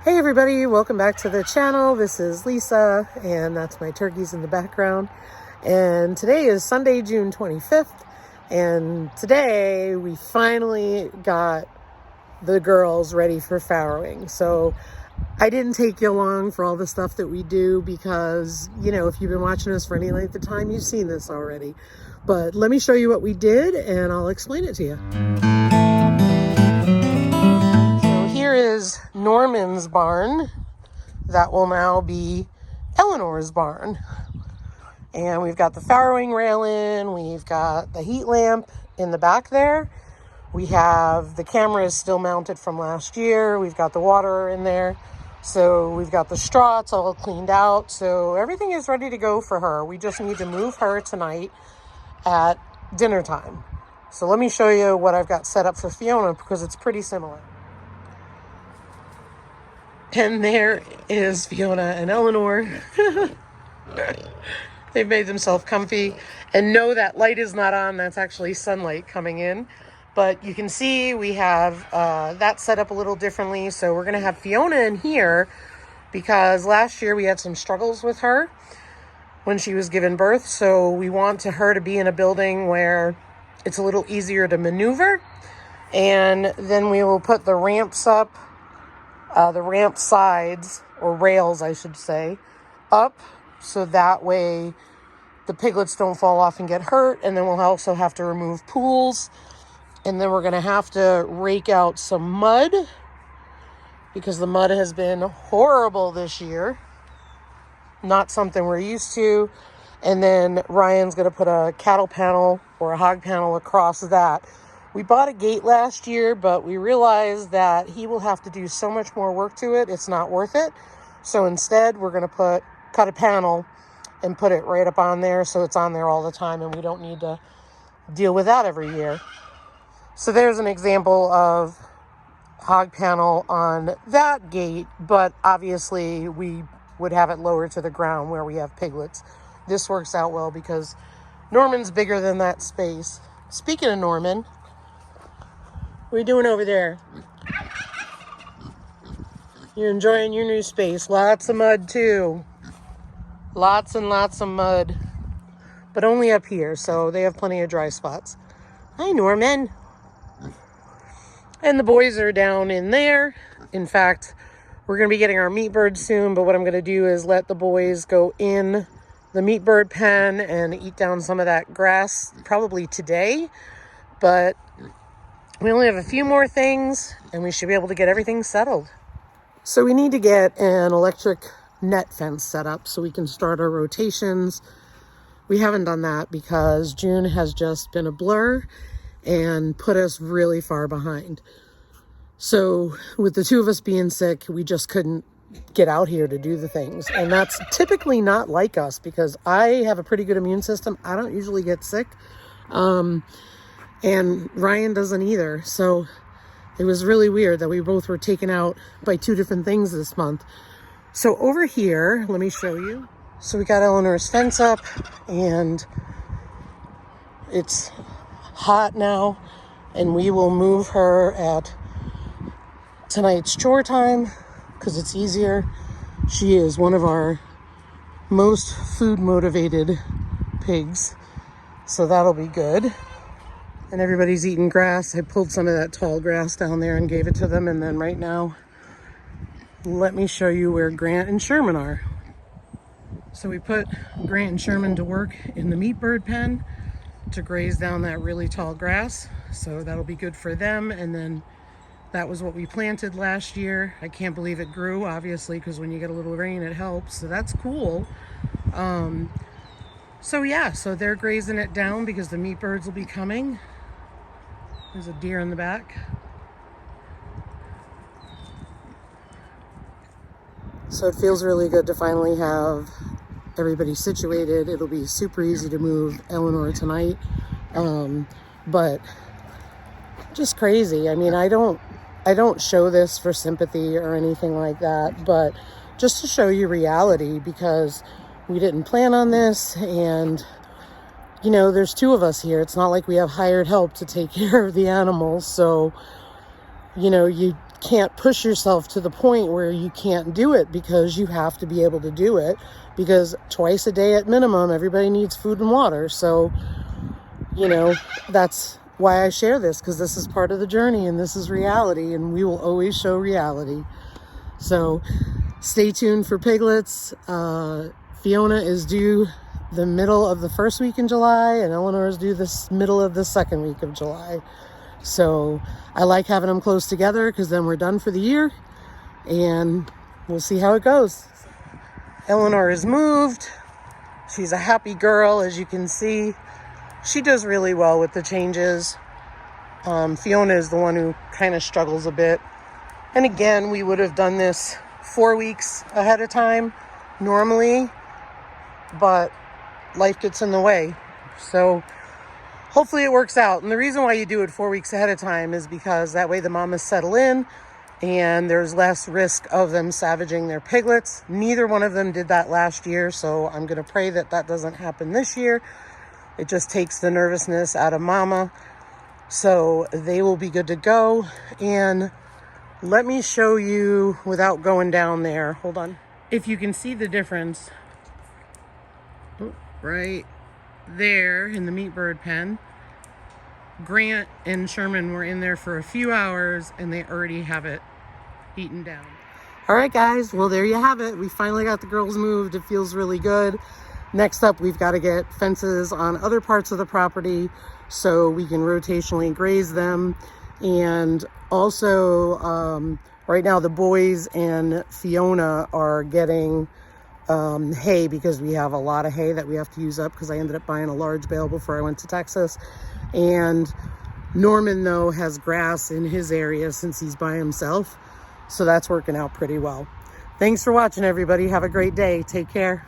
Hey everybody, welcome back to the channel. This is Lisa, and that's my turkeys in the background. And today is Sunday, June 25th, and today we finally got the girls ready for farrowing. So I didn't take you along for all the stuff that we do because, you know, if you've been watching us for any length of time, you've seen this already. But let me show you what we did and I'll explain it to you. Here is Norman's barn. That will now be Eleanor's barn. And we've got the farrowing railing, we've got the heat lamp in the back there. We have the cameras still mounted from last year. We've got the water in there. So we've got the straw, it's all cleaned out. So everything is ready to go for her. We just need to move her tonight at dinner time. So let me show you what I've got set up for Fiona because it's pretty similar. And there is Fiona and Eleanor. They've made themselves comfy. And no, that light is not on. That's actually sunlight coming in. But you can see we have that set up a little differently. So we're going to have Fiona in here because last year we had some struggles with her when she was given birth. So we want her to be in a building where it's a little easier to maneuver. And then we will put the ramps up. The ramp sides, or rails I should say, up so that way the piglets don't fall off and get hurt. And then we'll also have to remove pools. And then we're going to have to rake out some mud because the mud has been horrible this year. Not something we're used to. And then Ryan's going to put a cattle panel or a hog panel across that. We bought a gate last year, but we realized that he will have to do so much more work to it. It's not worth it. So instead, we're going to cut a panel and put it right up on there so it's on there all the time and we don't need to deal with that every year. So there's an example of hog panel on that gate, but obviously we would have it lower to the ground where we have piglets. This works out well because Norman's bigger than that space. Speaking of Norman, what are you doing over there? You're enjoying your new space. Lots of mud too. Lots and lots of mud. But only up here, so they have plenty of dry spots. Hi, Norman. And the boys are down in there. In fact, we're going to be getting our meat bird soon, but what I'm going to do is let the boys go in the meat bird pen and eat down some of that grass probably today. But we only have a few more things and we should be able to get everything settled. So we need to get an electric net fence set up so we can start our rotations. We haven't done that because June has just been a blur and put us really far behind. So with the two of us being sick, we just couldn't get out here to do the things. And that's typically not like us because I have a pretty good immune system. I don't usually get sick. And Ryan doesn't either. So it was really weird that we both were taken out by two different things this month. So over here, let me show you. So we got Eleanor's fence up and it's hot now. And we will move her at tonight's chore time because it's easier. She is one of our most food motivated pigs. So that'll be good. And everybody's eating grass. I pulled some of that tall grass down there and gave it to them. And then right now, let me show you where Grant and Sherman are. So we put Grant and Sherman to work in the meat bird pen to graze down that really tall grass. So that'll be good for them. And then that was what we planted last year. I can't believe it grew, obviously, because when you get a little rain, it helps. So that's cool. So yeah, so they're grazing it down because the meat birds will be coming. There's a deer in the back. So it feels really good to finally have everybody situated. It'll be super easy to move Eleanor tonight. But just crazy. I mean, I don't show this for sympathy or anything like that, but just to show you reality because we didn't plan on this and you know, there's two of us here. It's not like we have hired help to take care of the animals. So, you know, you can't push yourself to the point where you can't do it, because you have to be able to do it, because twice a day at minimum, everybody needs food and water. So, you know, that's why I share this, because this is part of the journey and this is reality, and we will always show reality. So stay tuned for piglets. Fiona is due the middle of the first week in July, and Eleanor is due this middle of the second week of July. So I like having them close together, because then we're done for the year and we'll see how it goes. Eleanor is moved. She's a happy girl, as you can see. She does really well with the changes. Fiona is the one who kind of struggles a bit. And again, we would have done this 4 weeks ahead of time normally, but life gets in the way. So hopefully it works out. And the reason why you do it 4 weeks ahead of time is because that way the mamas settle in and there's less risk of them savaging their piglets. Neither one of them did that last year, so I'm going to pray that that doesn't happen this year. It just takes the nervousness out of mama. So they will be good to go. And let me show you without going down there. Hold on. If you can see the difference right there in the meat bird pen, Grant and Sherman were in there for a few hours and they already have it eaten down. All right, guys. Well, there you have it. We finally got the girls moved. It feels really good. Next up, we've got to get fences on other parts of the property so we can rotationally graze them. And also, right now the boys and Fiona are getting hay, because we have a lot of hay that we have to use up, because I ended up buying a large bale before I went to Texas. And Norman, though, has grass in his area since he's by himself. So that's working out pretty well. Thanks for watching, everybody. Have a great day. Take care.